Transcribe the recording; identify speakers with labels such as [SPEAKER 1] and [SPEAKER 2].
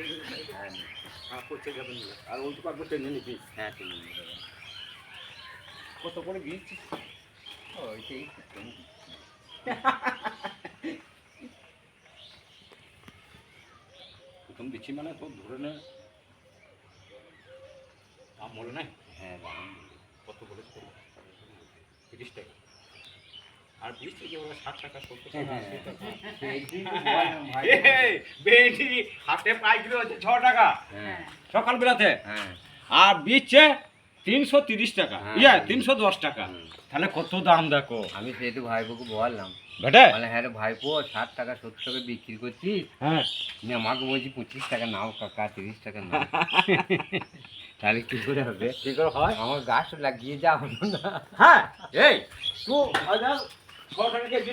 [SPEAKER 1] হ্যাঁ করতে যাবেন আর ওই তো কাটবো টেনে নিবি।
[SPEAKER 2] হ্যাঁ টেনে নিয়ে যাবেন।
[SPEAKER 1] কত করে বীজ?
[SPEAKER 2] ওই সেই
[SPEAKER 1] প্রথম দিচ্ছি মানে তো ধরে নে দাম বলে নাই।
[SPEAKER 2] হ্যাঁ দাম
[SPEAKER 1] কত বলে 30 টাকা আর বীজ থেকে ওরা 60 টাকা 70
[SPEAKER 2] হ্যাঁ,
[SPEAKER 1] টাকা
[SPEAKER 2] হ্যাঁ।
[SPEAKER 1] 80 টাকা।
[SPEAKER 2] সেইটি তো বললাম ভাই।
[SPEAKER 1] বেটি হাতে পাইকারি হচ্ছে 6 টাকা
[SPEAKER 2] হ্যাঁ
[SPEAKER 1] সকালবেলাতে
[SPEAKER 2] হ্যাঁ
[SPEAKER 1] আর বীজছে 330 টাকা
[SPEAKER 2] হ্যাঁ।
[SPEAKER 1] ইয়া 310 টাকা।
[SPEAKER 2] হুম।
[SPEAKER 1] তাহলে কত দাম দেখো
[SPEAKER 2] আমি সেহেতু ভাইপোকে বললাম
[SPEAKER 1] বেটে।
[SPEAKER 2] বলে হ্যাঁ রে ভাইপো 60 টাকা 70 টাকা বিক্রি করছিস
[SPEAKER 1] হ্যাঁ
[SPEAKER 2] আমি আমাকে বলছি 25 টাকা নাও কাকা 30 টাকা নাও তাহলে কি করে হবে
[SPEAKER 1] কি করে হয়?
[SPEAKER 2] আমার গাছ লাগিয়ে যা হলো না
[SPEAKER 1] হ্যাঁ এই তুই 6 টাকা কেজি